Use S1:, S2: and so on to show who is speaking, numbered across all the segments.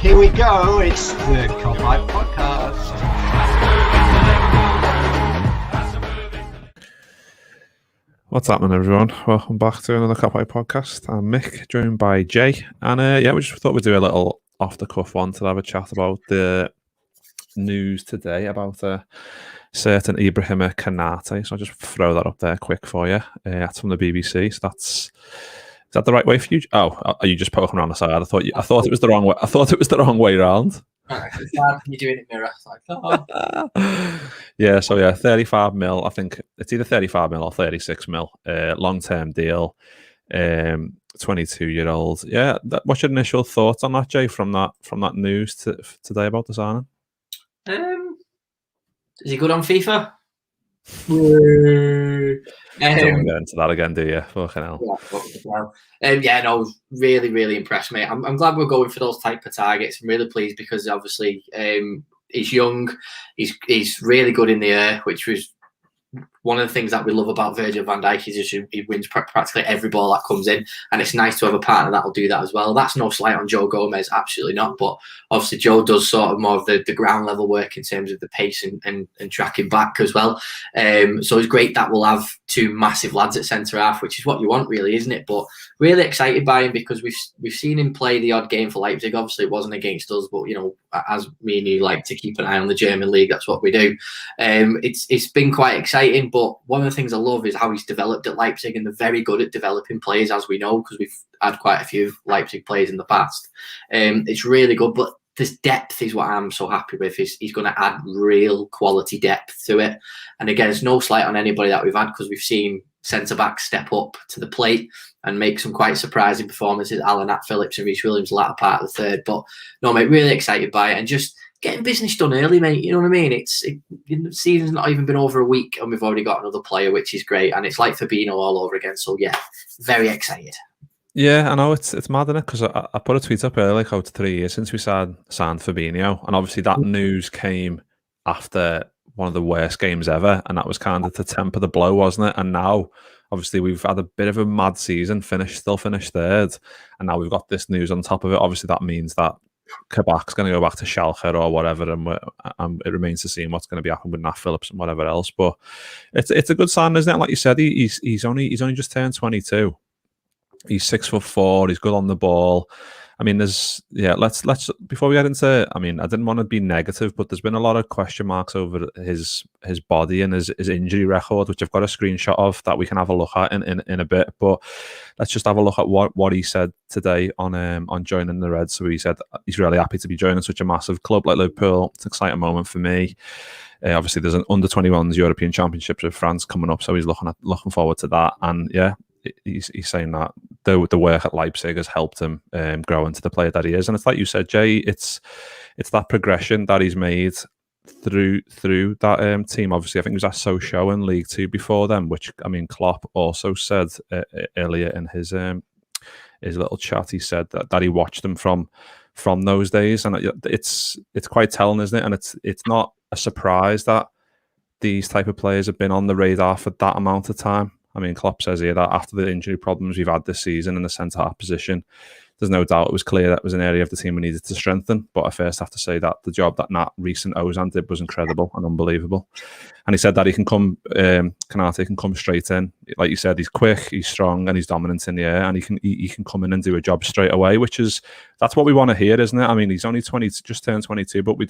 S1: Here we go. It's the Copite Podcast.
S2: What's happening, everyone? Welcome back to another Copite Podcast. I'm Mick, joined by Jay. And we just thought we'd do a little off-the-cuff one to have a chat about the news today about a certain Ibrahima Konate. So I'll just throw that up there quick for you. That's from the BBC. So is that the right way for you? Oh, are you just poking around the side? I thought it was the wrong way. I thought it was the wrong way around.
S3: You're doing it mirror. Like, oh.
S2: Yeah, so 35 mil. I think it's either 35 mil or 36 mil. Long-term deal. 22-year-old. Yeah, what's your initial thoughts on that, Jay? From that news today about the signing?
S3: Is he good on FIFA?
S2: Don't want to get into that again, do you? Fucking hell.
S3: No, really, really impressed me. I'm glad we're going for those type of targets. I'm really pleased because obviously he's young, he's really good in the air, which was one of the things that we love about Virgil van Dijk is he wins practically every ball that comes in, and it's nice to have a partner that will do that as well. That's no slight on Joe Gomez, absolutely not. But obviously Joe does sort of more of the ground level work in terms of the pace and tracking back as well. So it's great that we'll have two massive lads at centre half, which is what you want, really, isn't it? But really excited by him because we've seen him play the odd game for Leipzig. Obviously it wasn't against us, but as me and you like to keep an eye on the German league, that's what we do. It's been quite exciting. But one of the things I love is how he's developed at Leipzig, and they're very good at developing players, as we know, because we've had quite a few Leipzig players in the past. It's really good, but this depth is what I'm so happy with. He's going to add real quality depth to it. And again, it's no slight on anybody that we've had, because we've seen centre-backs step up to the plate and make some quite surprising performances. Alan Phillips and Reece Williams, the latter part of the third. But no, mate, really excited by it, and just getting business done early, mate. You know what I mean? The season's not even been over a week, and we've already got another player, which is great. And it's like Fabinho all over again. So yeah, very excited.
S2: Yeah, I know it's mad, isn't it? Because I put a tweet up earlier, like, it's 3 years since we signed Fabinho, and obviously that news came after one of the worst games ever, and that was kind of to temper the blow, wasn't it? And now, obviously, we've had a bit of a mad season, still finished third, and now we've got this news on top of it. Obviously, that means that Kabak's going to go back to Schalke or whatever, and it remains to see what's going to be happening with Nat Phillips and whatever else. But it's a good sign, isn't it? Like you said, he's only just turned 22. He's 6'4". He's good on the ball. I mean, let's before we get into. I mean, I didn't want to be negative, but there's been a lot of question marks over his body and his injury record, which I've got a screenshot of that we can have a look at in a bit. But let's just have a look at what he said today on joining the Reds. So he said he's really happy to be joining such a massive club like Liverpool. It's an exciting moment for me. Obviously, there's an under-21s European Championships with France coming up, so he's looking forward to that. And yeah, he's saying that the work at Leipzig has helped him grow into the player that he is. And it's like you said, Jay, it's that progression that he's made through that team. Obviously, I think he was at Sochaux in League Two before them, which, I mean, Klopp also said earlier in his little chat. He said that he watched them from those days, and it's quite telling, isn't it? And it's not a surprise that these type of players have been on the radar for that amount of time. I mean, Klopp says here that after the injury problems we've had this season in the centre-half position, there's no doubt it was clear that was an area of the team we needed to strengthen. But I first have to say that the job that Nat Reece and Ozan did was incredible and unbelievable. And he said that Konate can come straight in. Like you said, he's quick, he's strong, and he's dominant in the air, and he can come in and do a job straight away, that's what we want to hear, isn't it? I mean, he's only 20, just turned 22, but we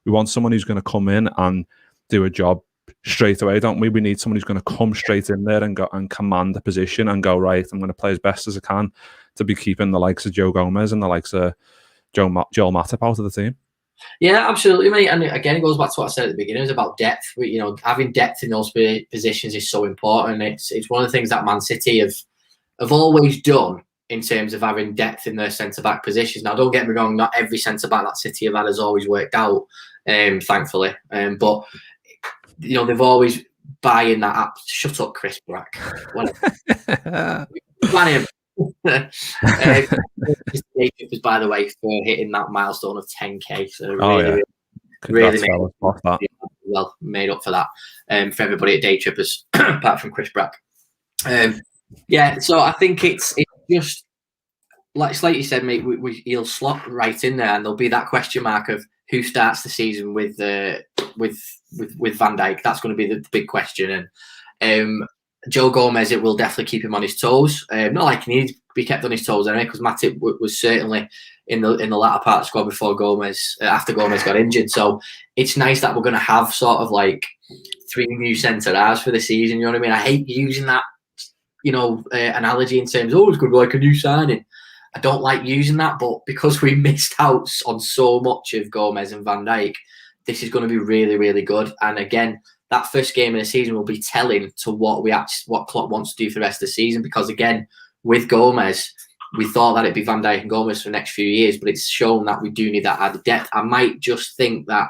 S2: want someone who's going to come in and do a job straight away, don't we? We need someone who's going to come straight in there and go and command the position and go, right, I'm going to play as best as I can to be keeping the likes of Joe Gomez and the likes of Joel Matip out of the team.
S3: Yeah, absolutely, mate. And again, it goes back to what I said at the beginning. It was about depth. Having depth in those positions is so important. It's one of the things that Man City have always done in terms of having depth in their centre-back positions. Now, don't get me wrong, not every centre-back that City have had has always worked out, thankfully. But they've always buying that up. Shut up, Chris Brack. By the way, for hitting that milestone of 10k. So really well made up for that. For everybody at Day Trippers, apart from Chris Brack. So I think it's just like you said, mate, he'll slot right in there, and there'll be that question mark of who starts the season with Van Dijk. That's going to be the big question. And Joe Gomez, it will definitely keep him on his toes. Not like he needs to be kept on his toes anyway, because Matip was certainly in the latter part of the squad before after Gomez got injured. So it's nice that we're going to have sort of like 3 new centre halves for the season. You know what I mean? I hate using that, analogy in terms of, it's going to be like a new signing. I don't like using that, but because we missed out on so much of Gomez and Van Dijk, this is going to be really, really good. And again, that first game of the season will be telling to what Klopp wants to do for the rest of the season. Because again, with Gomez, we thought that it'd be Van Dijk and Gomez for the next few years, but it's shown that we do need that added depth. I might just think that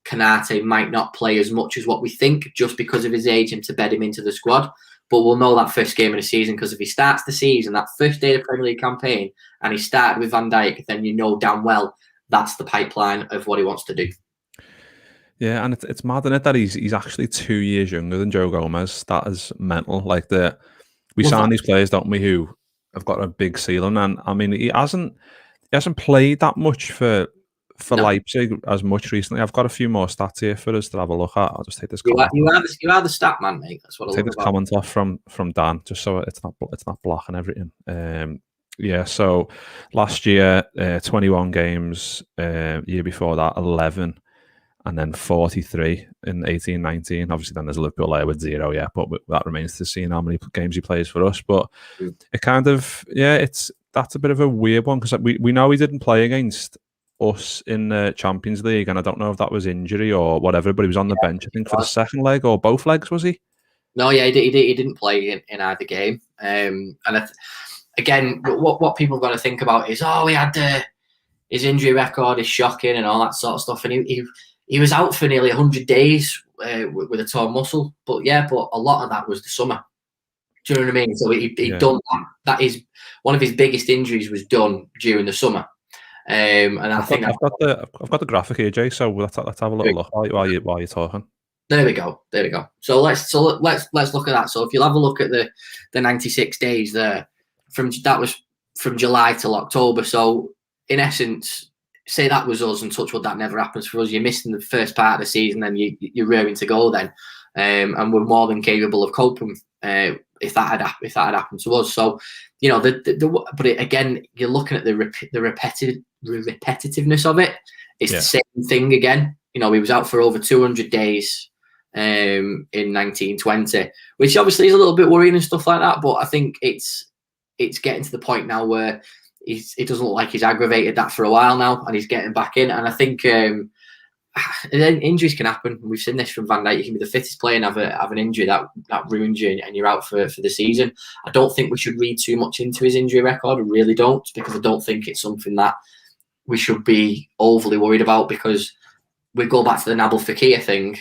S3: Konate might not play as much as what we think, just because of his age, and to bed him into the squad. But we'll know that first game of the season, because if he starts the season, that first day of the Premier League campaign, and he started with Van Dijk, then you know damn well that's the pipeline of what he wants to do.
S2: Yeah, and it's mad, isn't it, that he's actually 2 years younger than Joe Gomez. That is mental. Like we sign these players, don't we, who have got a big ceiling, and I mean he hasn't played that much for Leipzig as much recently. I've got a few more stats here for us to have a look at. I'll just take this.
S3: You are the stat man, mate. That's what I'll
S2: take this comment off from Dan, just so it's not blocking everything. Yeah, so last year 21 games, year before that 11, and then 43 in 18-19. Obviously, then there's a Liverpool layer with 0, but that remains to see how many games he plays for us. But it kind of, that's a bit of a weird one, because we know he didn't play against us in the Champions League, and I don't know if that was injury or whatever, but he was on the bench, I think, for the second leg, or both legs, was he?
S3: No, he didn't play in either game. And again, what people got to think about is, he had his injury record is shocking and all that sort of stuff, and he was out for nearly 100 days with a torn muscle. But a lot of that was the summer. Do you know what I mean? So he'd done that. That is one of his biggest injuries, was done during the summer. And I've got
S2: the graphic here, Jay. So let's have a little look while you're talking.
S3: There we go. So let's look at that. So if you'll have a look at the 96 days there, that was from July till October. So in essence, say that was us, and touch wood, that never happens for us. You're missing the first part of the season, then you're raring to go then, and we're more than capable of coping if that had happened to us. So but again, you're looking at the repetitiveness of it. It's the same thing again. He was out for over 200 days in 1920, which obviously is a little bit worrying and stuff like that. But I think it's getting to the point now where it doesn't look like he's aggravated that for a while now, and he's getting back in. And I think injuries can happen. We've seen this from Van Dijk. You can be the fittest player and have an injury that ruins you, and you're out for the season. I don't think we should read too much into his injury record. I really don't, because I don't think it's something that we should be overly worried about, because we go back to the Nabil Fekir thing.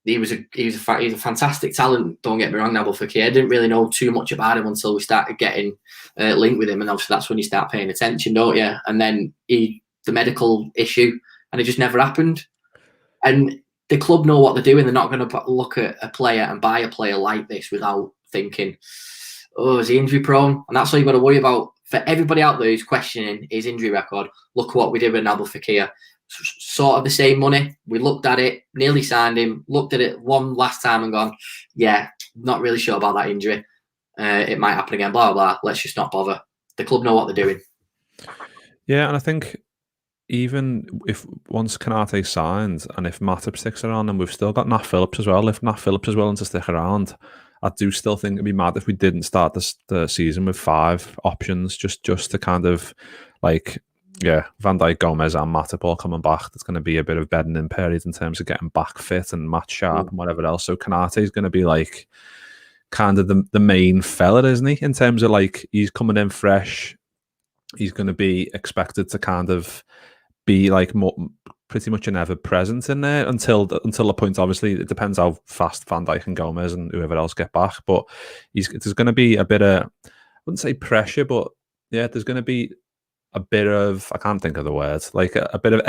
S3: He's a fantastic talent. Don't get me wrong, Nabil Fekir. I didn't really know too much about him until we started getting linked with him, and obviously that's when you start paying attention, don't you? And then the medical issue, and it just never happened. And the club know what they're doing. They're not going to look at a player and buy a player like this without thinking, is he injury prone? And that's all you've got to worry about. For everybody out there who's questioning his injury record, look what we did with Nabil Fekir. Sort of the same money. We looked at it, nearly signed him, looked at it one last time and gone, not really sure about that injury. It might happen again, blah, blah, blah. Let's just not bother. The club know what they're doing.
S2: Yeah, and I think even if once Konate signed, and if Matip sticks around, and we've still got Nat Phillips as well, if Nat Phillips is willing to stick around, I do still think it'd be mad if we didn't start the season with 5 options, just to kind of Van Dijk, Gomez and Matip all coming back. There's going to be a bit of bedding in period in terms of getting back fit and match sharp and whatever else. So Konate is going to be like kind of the main fella, isn't he? In terms of he's coming in fresh. He's going to be expected to kind of be pretty much an ever present in there until the point. Obviously, it depends how fast Van Dijk and Gomez and whoever else get back. But there's going to be a bit of, I wouldn't say pressure, but there's going to be a bit of, I can't think of the words, a bit of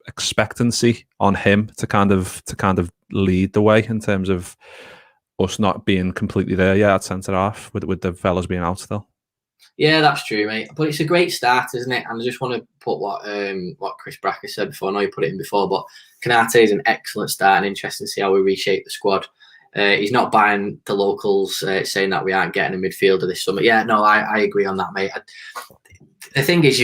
S2: expectancy on him to kind of lead the way in terms of us not being completely there yet at centre half with the fellas being out still.
S3: Yeah, that's true, mate. But it's a great start, isn't it? And I just want to put what Chris Bracker said before. I know you put it in before, but Konate is an excellent start, and interesting to see how we reshape the squad. He's not buying the locals, saying that we aren't getting a midfielder this summer. Yeah, no, I agree on that, mate. The thing is,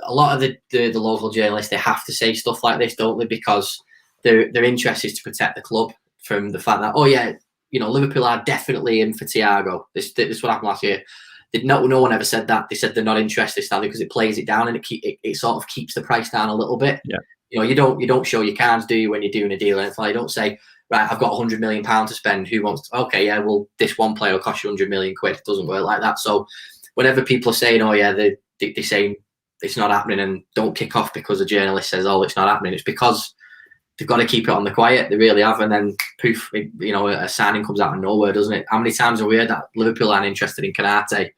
S3: a lot of the local journalists, they have to say stuff like this, don't they? Because their interest is to protect the club from the fact that, oh yeah, Liverpool are definitely in for Thiago. This what happened last year. No one ever said that. They said they're not interested, Stanley, because it plays it down and it sort of keeps the price down a little bit.
S2: Yeah.
S3: You don't show your cards, do you, when you're doing a deal? And it's like, you don't say, right, I've got £100 million to spend. Who wants? Okay, yeah, well, this one player will cost you £100 million. It doesn't work like that. So whenever people are saying, oh yeah, they're saying it's not happening, and don't kick off because a journalist says, oh, it's not happening. It's because they've got to keep it on the quiet. They really have. And then poof, a signing comes out of nowhere, doesn't it? How many times have we heard that Liverpool aren't interested in Konate,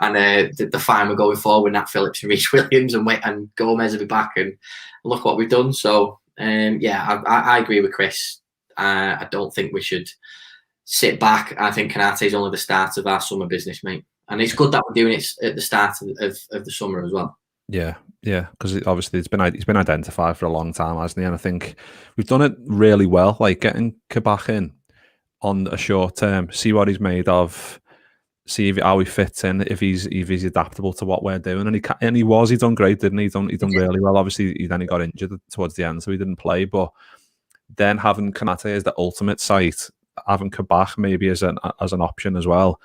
S3: and the fine we're going forward with Nat Phillips and Reece Williams and Gomez will be back, and look what we've done. So yeah, I agree with Chris. I don't think we should sit back. I think Konate is only the start of our summer business, mate. And it's good that we're doing it at the start of the summer as well.
S2: Yeah, because obviously he's been identified for a long time, hasn't he? And I think we've done it really well, like getting Kabak in on a short term, see what he's made of, see how he fits in, if he's adaptable to what we're doing. And he done great, didn't he? He done really well. Obviously, he got injured towards the end, so he didn't play. But then having Konate as the ultimate site, having Kabak maybe as an option as well.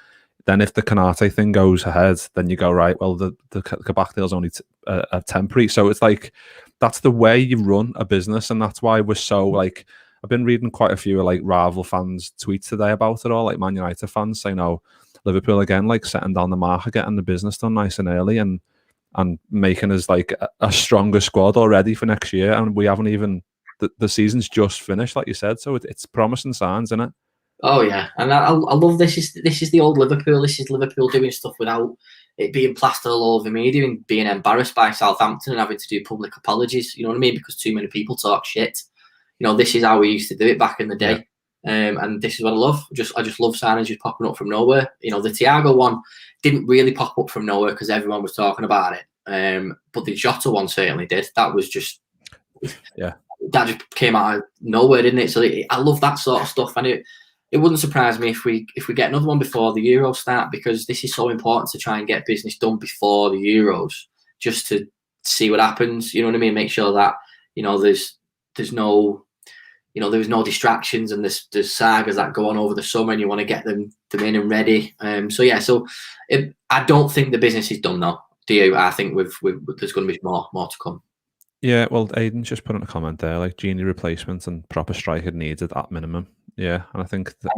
S2: Then if the Konate thing goes ahead, then you go, right, well, the Kabak deal's only a temporary. So it's like, that's the way you run a business. And that's why we're so, like, I've been reading quite a few, like, rival fans' tweets today about it all, like Man United fans saying, oh, Liverpool again, like, setting down the market, getting the business done nice and early and making us, like, a stronger squad already for next year. And we haven't even, the season's just finished, like you said. So it's promising signs, isn't it?
S3: Oh yeah, and I love this. This is the old Liverpool. This is Liverpool doing stuff without it being plastered all over the media and being embarrassed by Southampton and having to do public apologies. You know what I mean? Because too many people talk shit. This is how we used to do it back in the day. Yeah. And this is what I love. I just love signings just popping up from nowhere. The Thiago one didn't really pop up from nowhere because everyone was talking about it. But the Jota one certainly did. That was just that just came out of nowhere, didn't it? So I love that sort of stuff, and it wouldn't surprise me if we get another one before the Euros start, because this is so important to try and get business done before the Euros, just to see what happens. You know what I mean? Make sure that there's no distractions, and there's sagas that go on over the summer, and you want to get them in and ready. I don't think the business is done though. Do you? I think there's going to be more to come.
S2: Yeah, well, Aiden's just put in a comment there, like Genie replacement and proper striker needed at minimum. Yeah, and I think the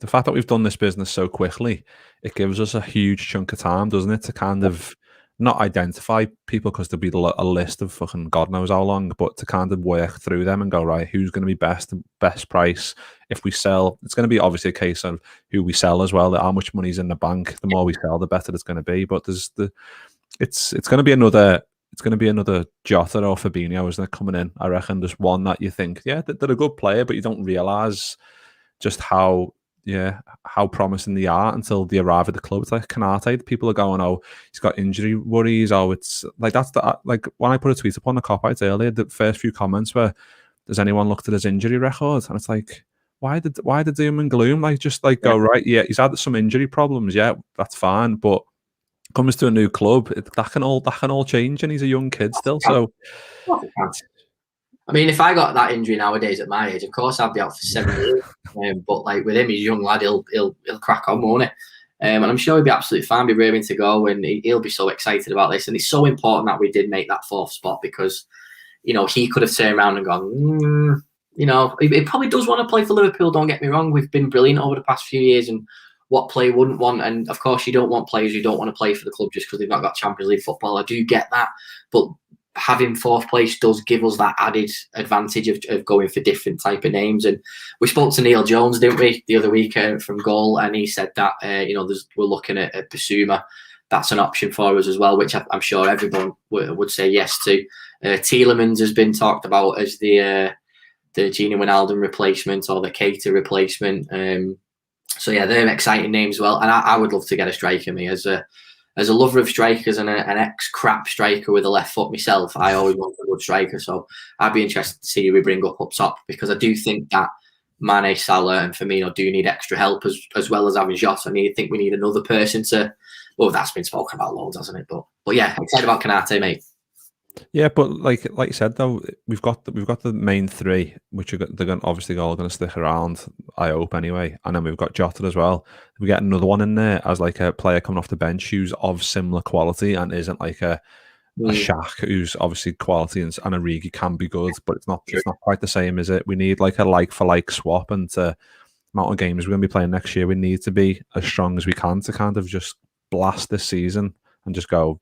S2: fact that we've done this business so quickly, it gives us a huge chunk of time, doesn't it, to kind of not identify people, because there'll be a list of fucking God knows how long, but to kind of work through them and go, right, who's going to be best price. If we sell, it's going to be obviously a case of who we sell as well, how much money's in the bank. The more we sell, the better it's going to be. But it's going to be another. It's going to be another Jota or Fabinho, isn't it, coming in? I reckon just one that you think, yeah, they're a good player, but you don't realise just how promising they are until they arrive at the club. It's like Konate. People are going, oh, he's got injury worries. Oh, it's like like when I put a tweet up on the Cop-Outs earlier, the first few comments were, does anyone looked at his injury record? And it's like, why the doom and gloom? Like, just like go, right, yeah, he's had some injury problems, yeah, that's fine, but comes to a new club, that can all change, and he's a young kid still. So,
S3: I mean, if I got that injury nowadays at my age, of course I'd be out for 7 years. But like with him, he's a young lad. He'll crack on, won't he? And I'm sure he'll be absolutely fine, be raring to go, and he'll be so excited about this. And it's so important that we did make that fourth spot, because he could have turned around and gone, he probably does want to play for Liverpool. Don't get me wrong, we've been brilliant over the past few years, and what player wouldn't want? And of course, you don't want players who don't want to play for the club just because they've not got Champions League football. I do get that, but having fourth place does give us that added advantage of going for different type of names. And we spoke to Neil Jones, didn't we, the other week from Goal, and he said that we're looking at Basuma. That's an option for us as well, which I'm sure everyone would say yes to. Tielemans has been talked about as the Gini Wijnaldum replacement or the Keita replacement. So yeah, they're exciting names as well. And I would love to get a striker. Me as a lover of strikers and an ex-crap striker with a left foot myself, I always want a good striker. So I'd be interested to see who we bring up top, because I do think that Mane, Salah, and Firmino do need extra help as well as having Jota. I think we need another person to. Well, that's been spoken about loads, hasn't it? But yeah, I'm excited about Konate, mate.
S2: Yeah, but like you said though, we've got the main three, which they're obviously all going to stick around. I hope anyway, and then we've got Jota as well. We get another one in there as like a player coming off the bench who's of similar quality and isn't like a Shaq who's obviously quality, and Origi can be good, but it's not quite the same, is it? We need like a like for like swap, and to amount of games we're going to be playing next year, we need to be as strong as we can to kind of just blast this season and just go.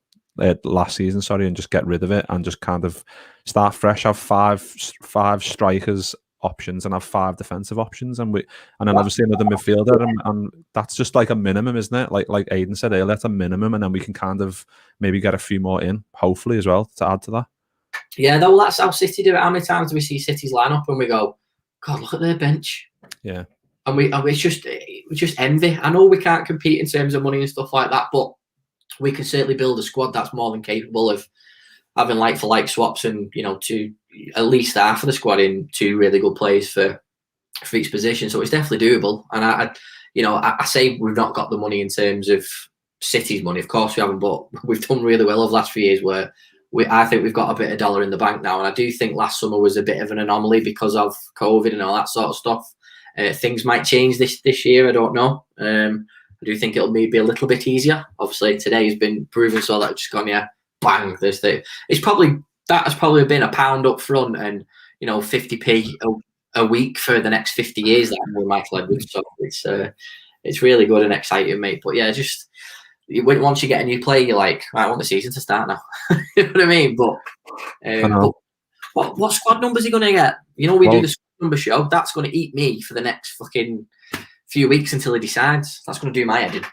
S2: Last season, and just get rid of it and just kind of start fresh. Have five strikers options and have 5 defensive options, and then obviously another midfielder, and that's just like a minimum, isn't it? Like Aiden said earlier, that's a minimum, and then we can kind of maybe get a few more in, hopefully as well, to add to that.
S3: Yeah, no, that's how City do it. How many times do we see City's lineup and we go, God, look at their bench?
S2: Yeah,
S3: and it's just envy. I know we can't compete in terms of money and stuff like that, but we can certainly build a squad that's more than capable of having like for like swaps, and to at least half of the squad in 2 really good players for each position. So it's definitely doable. And I say we've not got the money in terms of City's money. Of course we haven't, but we've done really well over the last few years where I think we've got a bit of dollar in the bank now. And I do think last summer was a bit of an anomaly because of COVID and all that sort of stuff. Things might change this year. I don't know. I do think it'll maybe a little bit easier. Obviously, today has been proven so that it's just gone, bang. That has probably been £1 up front and 50p a week for the next 50 years that I'm with Michael Edwards. So it's really good and exciting, mate. But yeah, just once you get a new player, you're like, I want the season to start now. You know what I mean? But what squad numbers are you going to get? We do the squad number show. That's going to eat me for the next fucking few weeks until he decides. That's going to do my head in.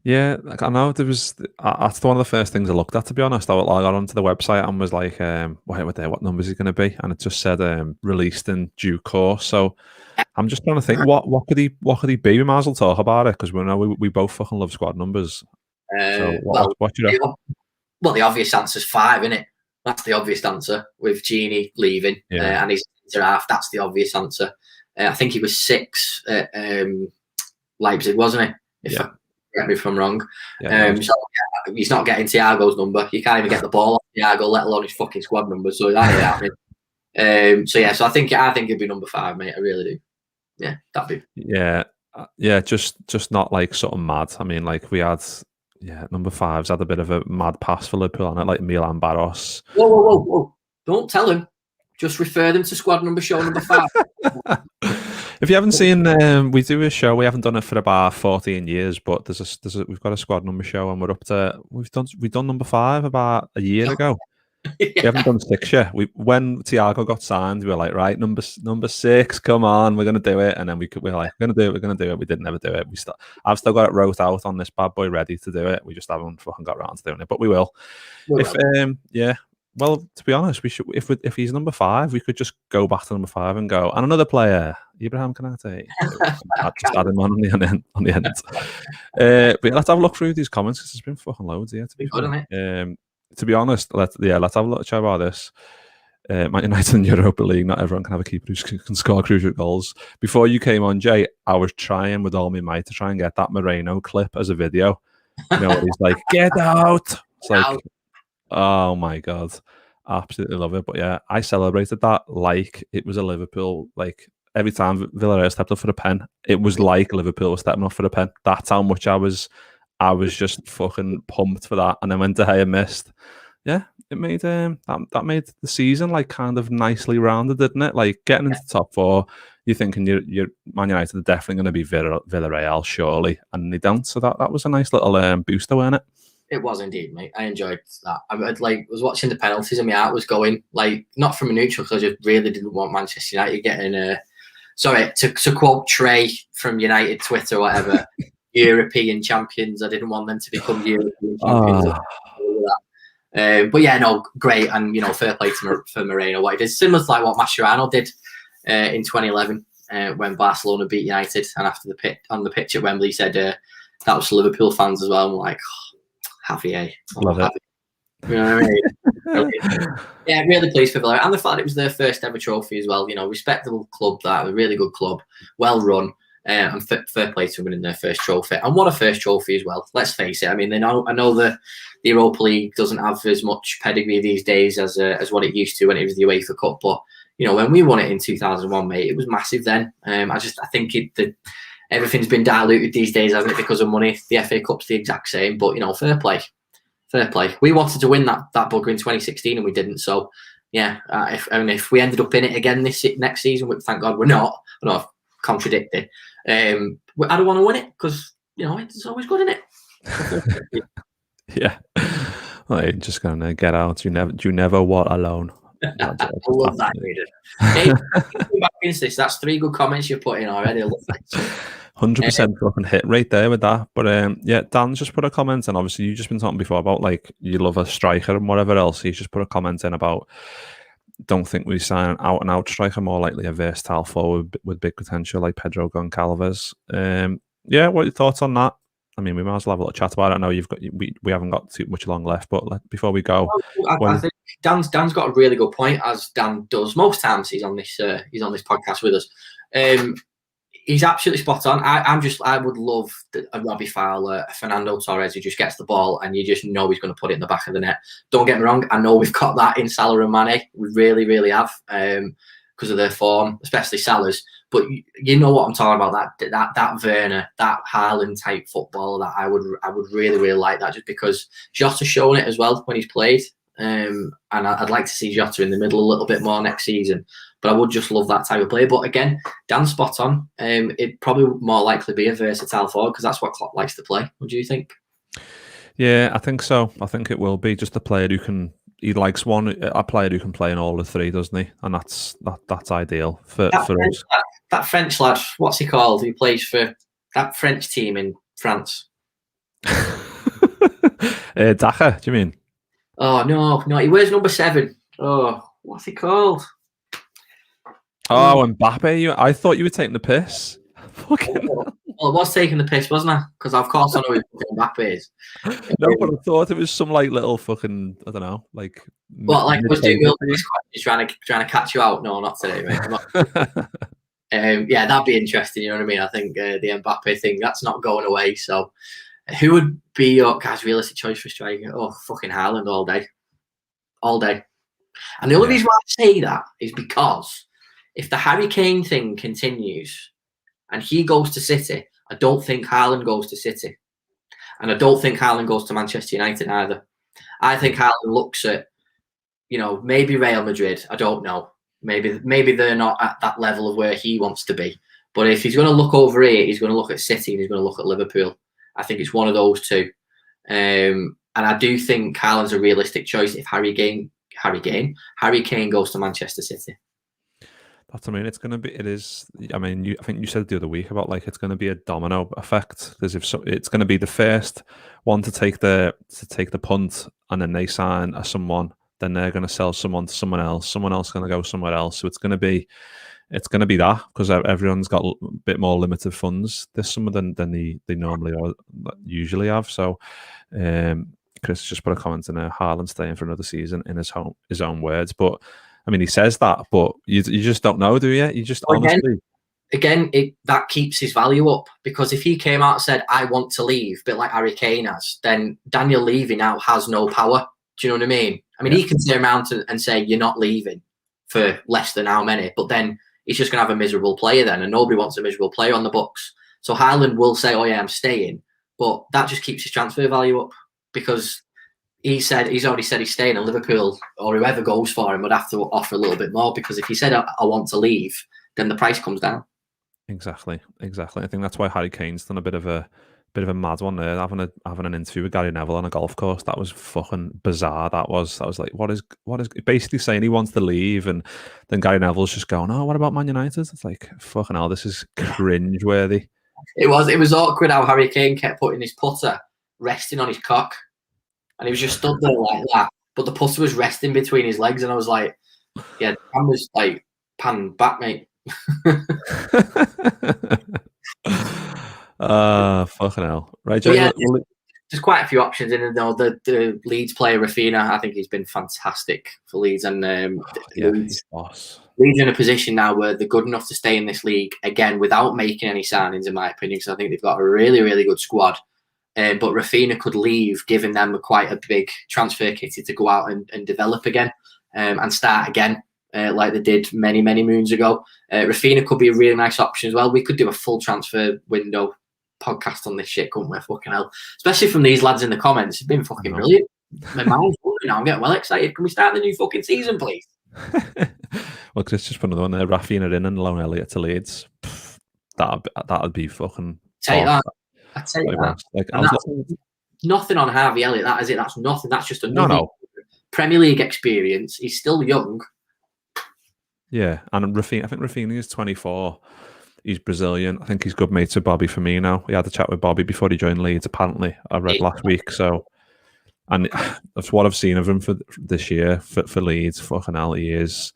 S2: Yeah, I know that's one of the first things I looked at, to be honest. I got onto the website and was like, what numbers is he going to be? And it just said released in due course. So I'm just trying to think, what could he be? We might as well talk about it, because we know we both fucking love squad numbers. So what do you reckon?
S3: Well, the obvious answer is 5, isn't it? That's the obvious answer, with Gini leaving and his centre half. That's the obvious answer. I think he was 6 at Leipzig, wasn't he? Correct me if I'm wrong. He's not getting Thiago's number. You can't even get the ball off Thiago, let alone his fucking squad number. So that ain't happening. So I think it'd be number 5, mate. I really do. Yeah, that'd be.
S2: Just not like something mad. I mean, like we had. Yeah, number 5's had a bit of a mad pass for Liverpool on it, like Milan Barros.
S3: Whoa. Don't tell him. Just refer them to squad number show number 5.
S2: If you haven't seen, we do a show. We haven't done it for about 14 years, but we've got a squad number show, and we've done number 5 about a year ago. We haven't done 6 yet. When Thiago got signed, we were like, right, number 6, come on, we're gonna do it. And then we're like, we're gonna do it. We didn't ever do it. I've still got it wrote out on this bad boy, ready to do it. We just haven't fucking got around to doing it, but we will. Well, to be honest, we should. If he's number 5, we could just go back to number 5 and go, and another player, Ibrahima Konate. Just add him on the end. But let's have a look through these comments, because there's been fucking loads here. To be honest, let's have a look chat about this. Man United in Europa League. Not everyone can have a keeper who can score crucial goals. Before you came on, Jay, I was trying with all my might to try and get that Moreno clip as a video. Where he's like, "Get out!" It's like, oh my god, absolutely love it. But yeah, I celebrated that like it was a Liverpool. Like every time Villarreal stepped up for the pen, it was like Liverpool was stepping up for the pen. That's how much I was just fucking pumped for that. And then when De Gea missed, yeah, it made that made the season like kind of nicely rounded, didn't it? Like getting into the top 4, you're thinking you're Man United are definitely going to be Villarreal, surely, and they don't. So that was a nice little booster, wasn't it?
S3: It was indeed, mate. I enjoyed that. I was watching the penalties and my heart was going, like, not from a neutral, because I just really didn't want Manchester United getting to quote Trey from United Twitter or whatever, European champions. I didn't want them to become European champions. But yeah, no, great. And, fair play for Moreno. What he did, similar to like what Mascherano did in 2011. when Barcelona beat United, and after on the pitch at Wembley, he said that was Liverpool fans as well. I'm like, Javier,
S2: Love it.
S3: You know what I mean? Yeah, really pleased for Villa, and the fact it was their first ever trophy as well. Respectable club, that a really good club, well run, and fair play to winning their first trophy. And what a first trophy as well. Let's face it. I mean, I know the Europa League doesn't have as much pedigree these days as what it used to when it was the UEFA Cup. But when we won it in 2001, mate, it was massive then. I think everything's been diluted these days, hasn't it, because of money? The FA Cup's the exact same, but fair play. Fair play. We wanted to win that bugger in 2016 and we didn't. So, yeah, if we ended up in it again next season, thank God we're not. I'm not contradicting. I don't want to win it because, it's always good, isn't it?
S2: Yeah. Well, you're just going to get out. You never walk alone.
S3: I love that, Reader. Hey, back into this. That's 3 good comments you've put in already. I love that.
S2: 100% fucking hit right there with that. But yeah, Dan's just put a comment, and obviously you've just been talking before about like you love a striker and whatever else. He's just put a comment in about don't think we sign an out and out striker, more likely a versatile forward with big potential like Pedro Goncalves. Yeah, what are your thoughts on that? I mean, we might as well have a little chat about it. I know we haven't got too much long left, but before we go,
S3: I think Dan's got a really good point, as Dan does most times. He's on this podcast with us. He's absolutely spot on. I would love a Robbie Fowler, a Fernando Torres who just gets the ball and you just know he's going to put it in the back of the net. Don't get me wrong. I know we've got that in Salah and Mane. We really, really have because of their form, especially Salah's. But you know what I'm talking about, that Werner, that Haaland type football that I would really, really like that, just because Jota's shown it as well when he's played. And I'd like to see Jota in the middle a little bit more next season. But I would just love that type of play. But again, Dan's spot on. It'd probably more likely be a versatile forward because that's what Klopp likes to play. What do you think?
S2: Yeah, I think so. I think it will be just a player he likes a player who can play in all the 3, doesn't he? And that's ideal for us.
S3: That French lad, what's he called? He plays for that French team in France.
S2: Daka, do you mean?
S3: Oh no, he wears number 7. Oh, what's he called?
S2: Oh, Mbappe. I thought you were taking the piss.
S3: Well, I was taking the piss, wasn't I? Because of course I know who Mbappe is.
S2: No, but I thought it was some like little fucking, I don't know, like.
S3: What, like was doing this question trying to catch you out? No, not today, mate. Yeah, that'd be interesting. You know what I mean? I think the Mbappe thing, that's not going away. So, who would be your guys' realistic choice for striker? Oh, fucking Haaland all day. And the only reason why I say that is because if the Harry Kane thing continues and he goes to City, I don't think Haaland goes to City. And I don't think Haaland goes to Manchester United either. I think Haaland looks at, maybe Real Madrid. I don't know. Maybe they're not at that level of where he wants to be. But if he's going to look over here, he's going to look at City and he's going to look at Liverpool. I think it's one of those two. And I do think Haaland's a realistic choice if Harry Kane goes to Manchester City.
S2: I mean, it's going to be. It is. I mean, I think you said the other week about like it's going to be a domino effect because it's going to be the first one to take the punt, and then they sign someone, then they're going to sell someone to someone else going to go somewhere else. So it's going to be that because everyone's got a bit more limited funds this summer than they normally or usually have. So, Chris just put a comment in there: Haaland staying for another season in his own words, but. I mean, he says that, but you just don't know, do you? You just honestly...
S3: Again, that keeps his value up because if he came out and said, I want to leave, a bit like Harry Kane has, then Daniel Levy now has no power. Do you know what I mean? I mean, he can turn around and say, you're not leaving for less than how many, but then he's just going to have a miserable player then, and nobody wants a miserable player on the books. So Haaland will say, oh yeah, I'm staying, but that just keeps his transfer value up because... He's already said he's staying, and Liverpool or whoever goes for him would have to offer a little bit more because if he said I want to leave, then the price comes down. Exactly.
S2: I think that's why Harry Kane's done a bit of a mad one there, having an interview with Gary Neville on a golf course. That was fucking bizarre. That was like, what is basically saying he wants to leave, and then Gary Neville's just going, oh, what about Man United? It's like, fucking hell, this is cringe-worthy.
S3: It was awkward how Harry Kane kept putting his putter resting on his cock. And he was just stood there like that. But the putter was resting between his legs. And I was like, yeah, I was like, pan back, mate.
S2: Fucking hell. Right,
S3: So
S2: Jay,
S3: yeah, there's quite a few options in it. Though the Leeds player Rafinha, I think he's been fantastic for Leeds, and
S2: he's boss.
S3: Leeds are in a position now where they're good enough to stay in this league again without making any signings, in my opinion. Because I think they've got a really, really good squad. But Rafinha could leave, giving them quite a big transfer kitty to go out and develop again and start again, like they did many, many moons ago. Rafinha could be a really nice option as well. We could do a full transfer window podcast on this shit, couldn't we? Fucking hell. Especially from these lads in the comments. It's been fucking brilliant. My mind's full now. I'm getting well excited. Can we start the new fucking season, please?
S2: Well, Chris just put another one there. Rafinha in and loan Elliott to Leeds. That'd be fucking...
S3: Take that. I'd take that.
S2: Like,
S3: nothing on Harvey Elliott. That is it. That's nothing. That's just another Premier League experience. He's still young.
S2: Yeah, and Rafinha, I think Rafinha is 24. He's Brazilian. I think he's good mates with Bobby Firmino. We had a chat with Bobby before he joined Leeds, apparently. I read last week. So, and that's what I've seen of him for this year for Leeds. Fucking hell, he's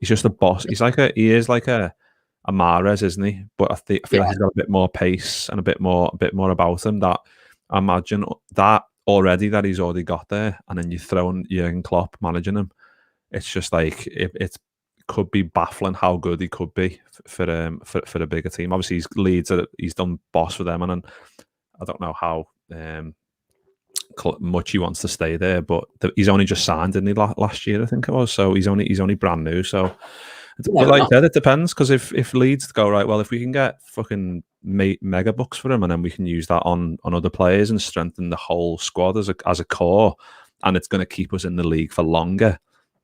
S2: just a boss. He is like a Mahrez, isn't he? But I feel like he's got a bit more pace and a bit more about him. That I imagine that that he's already got there, and then you throw in Jurgen Klopp managing him. It's just like it could be baffling how good he could be for a bigger team. Obviously, he's done boss for them, and I don't know how much he wants to stay there. But he's only just signed, didn't he, last year? I think it was. So he's only brand new. So. But like I said, it depends, because if Leeds go, right, well, if we can get fucking mega bucks for him, and then we can use that on other players and strengthen the whole squad as a core, and it's going to keep us in the league for longer,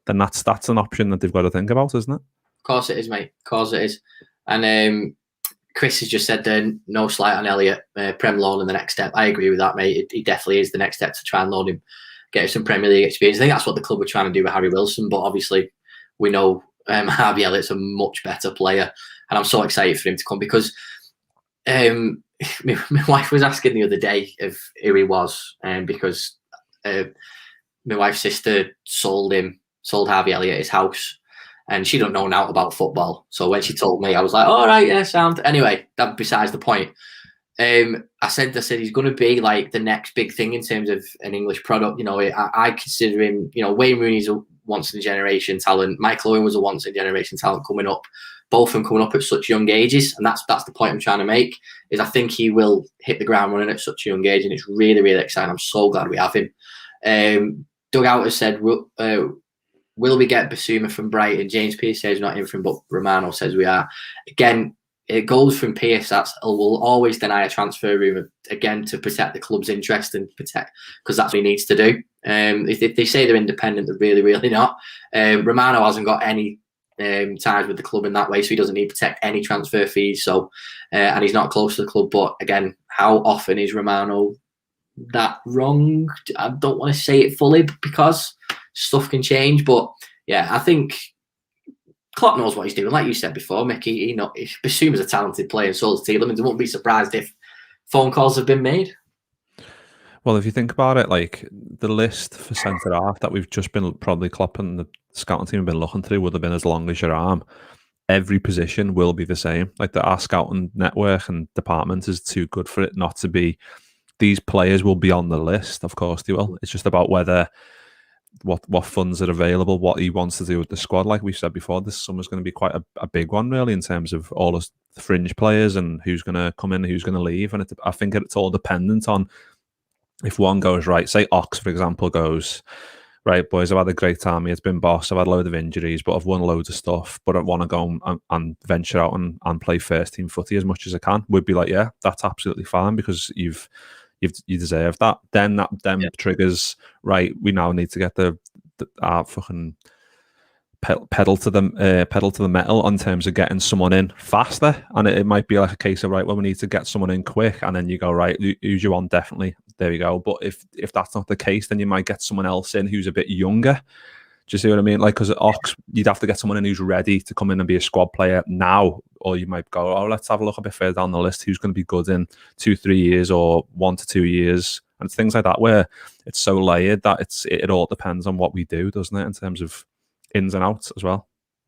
S2: then that's an option that they've got to think about, isn't it?
S3: Of course it is, mate. Of course it is. And Chris has just said then, no slight on Elliott, Prem loan and the next step. I agree with that, mate. He definitely is the next step to try and loan him, get him some Premier League experience. I think that's what the club were trying to do with Harry Wilson, but obviously we know Harvey Elliott's a much better player, and I'm so excited for him to come, because my wife was asking the other day of who he was, because my wife's sister sold Harvey Elliott his house, and she don't know now about football. So when she told me, I was like, all right, yeah, sound. Anyway, that besides the point. I said he's going to be like the next big thing in terms of an English product. You know, I consider him. You know, Wayne Rooney's a once in a generation talent. Michael Owen was a once in a generation talent coming up. Both of them coming up at such young ages, and that's the point I'm trying to make. Is I think he will hit the ground running at such a young age, and it's really, really exciting. I'm so glad we have him. Dugout has said, will we get Basuma from Brighton? James Pearce says not in from, but Romano says we are. Again, it goes from Pearce. Will always deny a transfer room again to protect the club's interest and protect, because that's what he needs to do. If they say they're independent, they're really, really not. Romano hasn't got any ties with the club in that way, so he doesn't need to protect any transfer fees. So, and he's not close to the club. But again, how often is Romano that wrong? I don't want to say it fully because stuff can change. But yeah, I think Klopp knows what he's doing. Like you said before, Mickey, Basuma's a talented player, and so is Tielemans. I won't be surprised if phone calls have been made.
S2: Well, if you think about it, like the list for centre half that we've just been probably Klopp and the scouting team have been looking through would have been as long as your arm. Every position will be the same. Like our scouting network and department is too good for it not to be. These players will be on the list, of course they will. It's just about whether what funds are available, what he wants to do with the squad. Like we said before, this summer's going to be quite a big one, really, in terms of all the fringe players and who's going to come in, who's going to leave. And I think it's all dependent on if one goes right. Say Ox, for example, goes right, boys, I've had a great time. It's been boss. I've had a load of injuries, but I've won loads of stuff. But I want to go and venture out and play first team footy as much as I can. We'd be like, yeah, that's absolutely fine, because you deserve that. Then triggers, right, we now need to get our fucking pedal to the metal in terms of getting someone in faster. And it might be like a case of, right, well, we need to get someone in quick, and then you go, right, who's you want? Definitely, there we go. But if that's not the case, then you might get someone else in who's a bit younger. Do you see what I mean? Like, because at Ox, you'd have to get someone in who's ready to come in and be a squad player now, or you might go, oh, let's have a look a bit further down the list. Who's going to be good in 2-3 years or 1 to 2 years? And it's things like that where it's so layered that it all depends on what we do, doesn't it, in terms of ins and outs as well.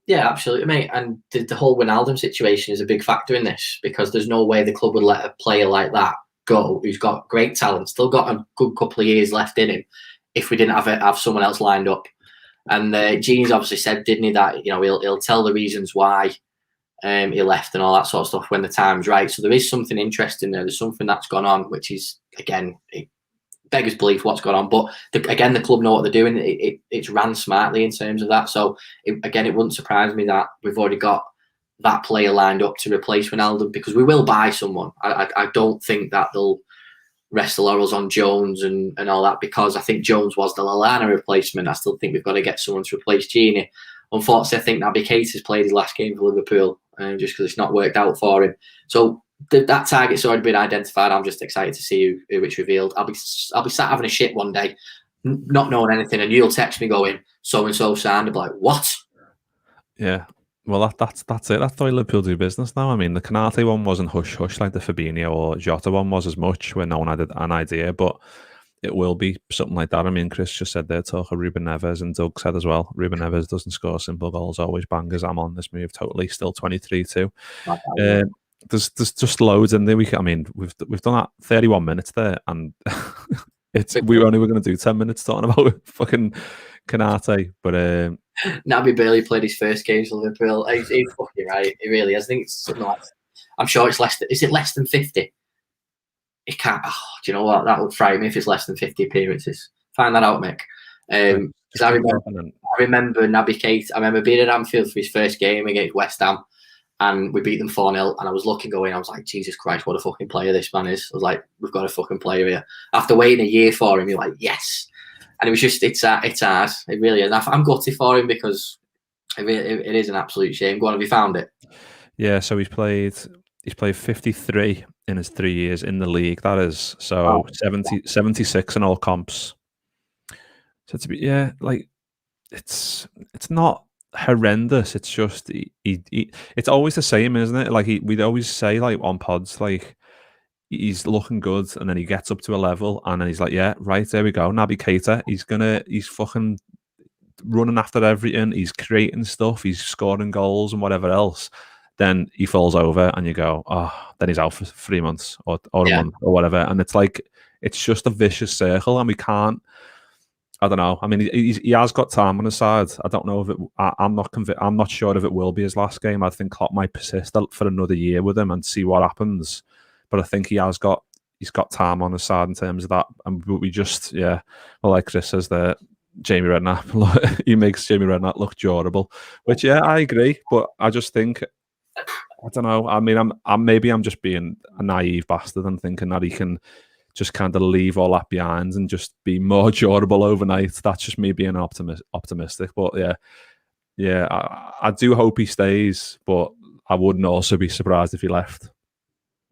S3: Yeah, absolutely, mate. And the whole Wijnaldum situation is a big factor in this, because there's no way the club would let a player like that go, who's got great talent, still got a good couple of years left in him, if we didn't have someone else lined up. And Genie's obviously said, didn't he, that he'll tell the reasons why he left and all that sort of stuff when the time's right. So there is something interesting there. There's something that's gone on, which is, again, it beggars belief what's gone on. But again, the club know what they're doing. It's ran smartly in terms of that. So it wouldn't surprise me that we've already got that player lined up to replace Wijnaldum, because we will buy someone. I don't think that they'll rest the laurels on Jones and all that, because I think Jones was the Lallana replacement. I still think we've got to get someone to replace Genie. Unfortunately, I think Naby Keita's played his last game for Liverpool, just because it's not worked out for him. So that target's already been identified. I'm just excited to see who it's revealed. I'll be sat having a shit one day, not knowing anything, and you'll text me going, so and so signed. I'll be like, what?
S2: Yeah. Well, that's it. That's the way Liverpool do business now. I mean, the Konate one wasn't hush hush like the Fabinho or Jota one was as much, where no one had an idea, but it will be something like that. I mean, Chris just said there, talk of Ruben Neves, and Doug said as well, Ruben Neves doesn't score simple goals, always bangers. I'm on this move totally, still 23 too. There's just loads in there. We've done that 31 minutes there, and we only were going to do 10 minutes talking about fucking Konate, but
S3: Naby barely played his first games for Liverpool. He's fucking right. He really is. I think it's something like, I'm sure it's less than, is it less than 50? It can't. Oh, do you know what? That would frighten me if it's less than 50 appearances. Find that out, Mick. Because I remember Naby Keita. I remember being at Anfield for his first game against West Ham, and we beat them 4-0. And I was looking, going, I was like, Jesus Christ, what a fucking player this man is. I was like, we've got a fucking player here. After waiting a year for him, you're like, yes. And it was just, it's hard. It really is. I'm gutted for him, because it is an absolute shame. Go on, have you found it?
S2: Yeah, so he's played 53 in his 3 years in the league. That is, so 76 in all comps. So to be, it's not horrendous. It's just it's always the same, isn't it? Like we'd always say, like on pods, like he's looking good, and then he gets up to a level, and then he's like, yeah, right, there we go, Naby Keita. He's fucking running after everything. He's creating stuff. He's scoring goals and whatever else. Then he falls over, and you go, oh, then he's out for 3 months or a month or whatever. And it's like, it's just a vicious circle, and we can't. I don't know. I mean, he has got time on his side. I don't know if it. I'm not convinced. I'm not sure if it will be his last game. I think Klopp might persist for another year with him and see what happens. But I think he's got time on his side in terms of that. And we just, well, like Chris says there, Jamie Redknapp, he makes Jamie Redknapp look durable, which, I agree. But I just think, I don't know. I mean, I'm just being a naive bastard and thinking that he can just kind of leave all that behind and just be more durable overnight. That's just me being optimistic. But I do hope he stays, but I wouldn't also be surprised if he left.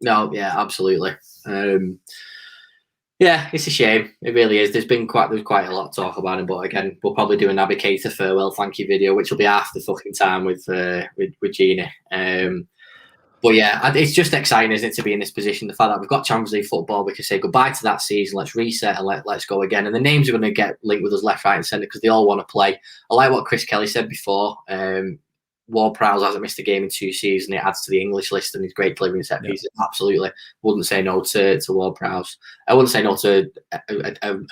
S3: No, yeah, absolutely. It's a shame. It really is. There's quite a lot to talk about him, but again, we'll probably do a Naby Keita farewell thank you video, which will be half the fucking time with Genie. But yeah, it's just exciting, isn't it, to be in this position? The fact that we've got Champions League football, we can say goodbye to that season. Let's reset and let's go again. And the names are going to get linked with us left, right, and centre, because they all want to play. I like what Chris Kelly said before. Ward-Prowse hasn't missed a game in 2 seasons. It adds to the English list, and he's great delivering set pieces. Absolutely, wouldn't say no to Ward-Prowse. I wouldn't say no to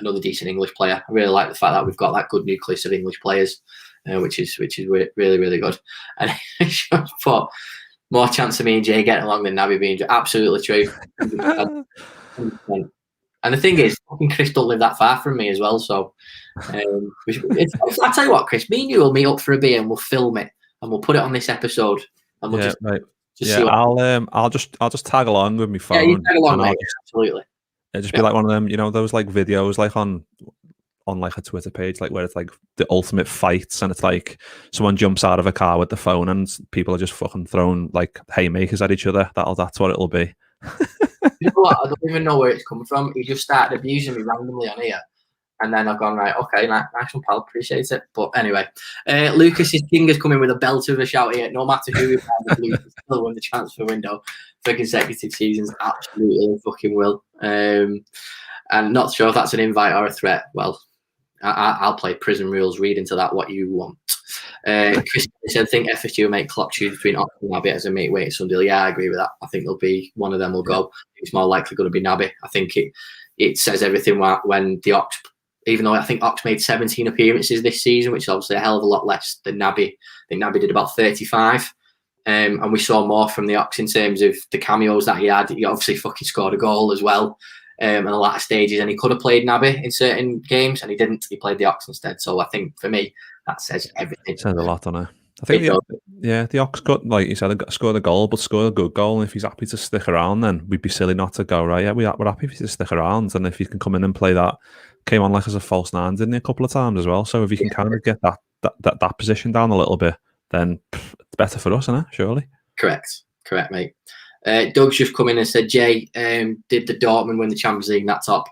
S3: another decent English player. I really like the fact that we've got that good nucleus of English players, which is really, really good. And for more chance of me and Jay getting along than Naby being absolutely true. 100%. And the thing is, fucking Chris don't live that far from me as well. So I'll tell you what, Chris, me and you will meet up for a beer and we'll film it. And we'll put it on this episode, and we'll see what
S2: I'll just tag along with my phone.
S3: Yeah, you tag along, mate. Absolutely.
S2: It'll just be like one of them, those like videos like on like a Twitter page, like where it's like the ultimate fights, and it's like someone jumps out of a car with the phone, and people are just fucking throwing like haymakers at each other. That's what it'll be.
S3: You know what? I don't even know where it's coming from. He just started abusing me randomly on here. And then I've gone, right, okay, nice one, pal, appreciate it. But anyway, Lucas's king is coming with a belter of a shout here. No matter who we find, Lucas still win the transfer window for consecutive seasons. Absolutely fucking will. And not sure if that's an invite or a threat. Well, I'll play prison rules, read into that what you want. Chris said, I think FSG will make clock choose between Ox and Naby as a mate weight Sunday. Yeah, I agree with that. I think there'll be one of them will go. It's more likely going to be Naby. I think it says everything when the Ox, even though I think Ox made 17 appearances this season, which is obviously a hell of a lot less than Naby. I think Naby did about 35. And we saw more from the Ox in terms of the cameos that he had. He obviously fucking scored a goal as well in the latter stages, and he could have played Naby in certain games, and he didn't. He played the Ox instead. So I think for me, that says everything.
S2: It says a lot, doesn't it? I think the Ox got, like you said, scored a goal, but scored a good goal. And if he's happy to stick around, then we'd be silly not to go, right? Yeah, we're happy for you to stick around. And if he can come in and play that, came on like as a false nine, didn't he, a couple of times as well? So if he can kind of get that position down a little bit, then it's better for us, isn't it? Surely.
S3: Correct, mate. Doug's just come in and said, Jay, did the Dortmund win the Champions League in that top?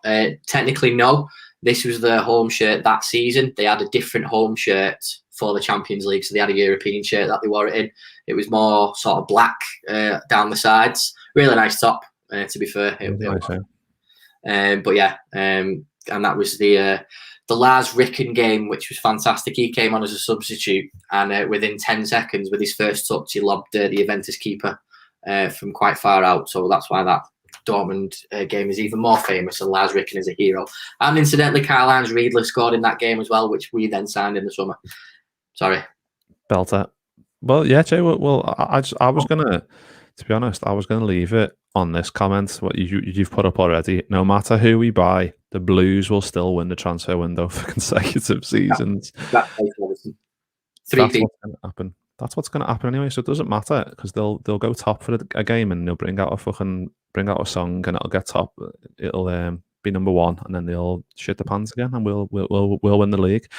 S3: Technically, no. This was their home shirt that season. They had a different home shirt for the Champions League, so they had a European shirt that they wore it in. It was more sort of black down the sides. Really nice top, to be fair. But yeah, and that was the Lars Ricken game, which was fantastic. He came on as a substitute, and within 10 seconds, with his first touch, he lobbed the Juventus keeper from quite far out. So that's why that Dortmund game is even more famous, and Lars Ricken is a hero. And incidentally, Karl-Heinz Riedler scored in that game as well, which we then signed in the summer. Sorry.
S2: Belter. Well, yeah, Jay, well I was going to be honest, I was going to leave it on this comment, what you've put up already. No matter who we buy, the Blues will still win the transfer window for consecutive seasons. That's what's going to happen. That's what's going to happen anyway. So it doesn't matter, because they'll go top for a game, and they'll bring out a song, and it'll get top. It'll be number one, and then they'll shit the pants again, and we'll win the league.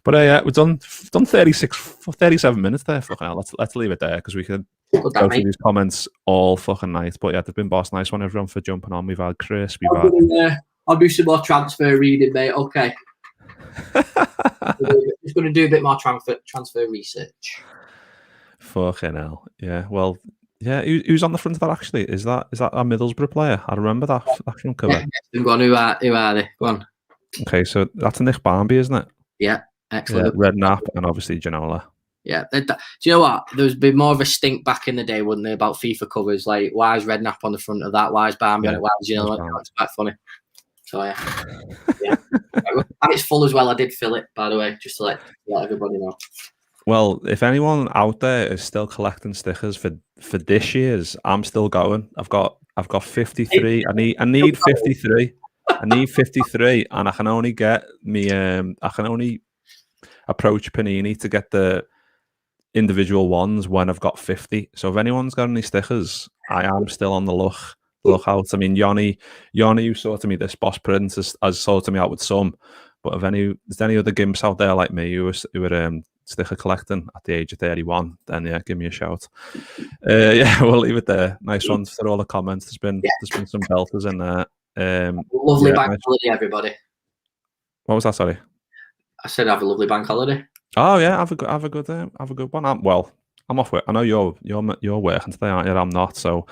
S2: But yeah, we've done 37 minutes there. Fucking hell, let's leave it there, because we could go through these comments all fucking night. But yeah, they've been boss. Nice one, everyone, for jumping on. We've had Chris.
S3: I'll do some more transfer reading, mate. Okay. Just going to do a bit more transfer research.
S2: Fucking hell. Yeah. Well, yeah. Who's on the front of that, actually? Is that a Middlesbrough player? I remember that front cover.
S3: Go on, who are they? Go on.
S2: Okay, so that's Nick Barmby, isn't it?
S3: Yeah. Excellent.
S2: Yeah, Redknapp and obviously Ginola.
S3: Yeah. Do you know what? There was been more of a stink back in the day, wouldn't there, about FIFA covers? Like, why is Redknapp on the front of that? Why is Barmby on it? Why is Ginola? It's quite funny. So yeah. And it's full as well. I did fill it, by the way, just to let everybody know.
S2: Well, if anyone out there is still collecting stickers for this year's, I'm still going. I've got 53. I need 53. I need 53, and I can only get I can only approach Panini to get the individual ones when I've got 50. So if anyone's got any stickers, I am still on the lookout. I mean, Yanni, who sorted me this Boss Prince, has sorted me out with some. But if there's any other gimps out there like me who are sticker collecting at the age of 31, then yeah, give me a shout. Yeah, we'll leave it there. Nice ones for all the comments. There's been some belters in there.
S3: Lovely bank holiday, everybody.
S2: What was that? Sorry,
S3: I said have a lovely bank holiday.
S2: Oh yeah, have a good one. I'm off work. I know you're working today, aren't you? I'm not. So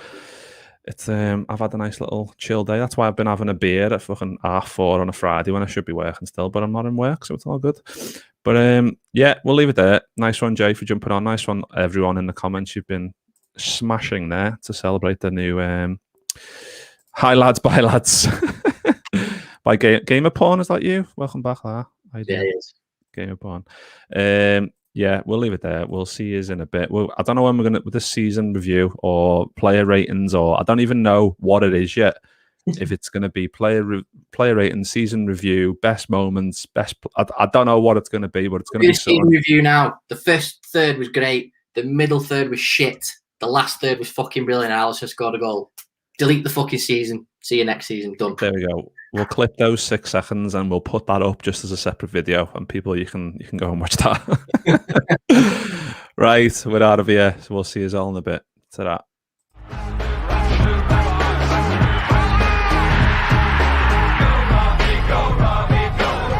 S2: it's I've had a nice little chill day. That's why I've been having a beer at fucking 4:30 on a Friday when I should be working still, but I'm not in work, so it's all good. But yeah, we'll leave it there. Nice one, Jay, for jumping on. Nice one, everyone in the comments. You've been smashing there to celebrate the new Hi Lads, Bye Lads by Gamer Porn. Is that you? Welcome back, Lara.
S3: Yeah, it is.
S2: Gamer Porn. Yeah, we'll leave it there. We'll see you in a bit. Well, I don't know when we're going to with this season review or player ratings, or I don't even know what it is yet. If it's going to be player rating, season review, best moments, I don't know what it's going to be, but it's going to be
S3: season review now. The first third was great. The middle third was shit. The last third was fucking brilliant. Alisson scored a goal. Delete the fucking season. See you next season. Done.
S2: There we go. We'll clip those 6 seconds and we'll put that up just as a separate video, and people, you can go and watch that. Right, we're out of here. So we'll see you all in a bit. Ta-ra.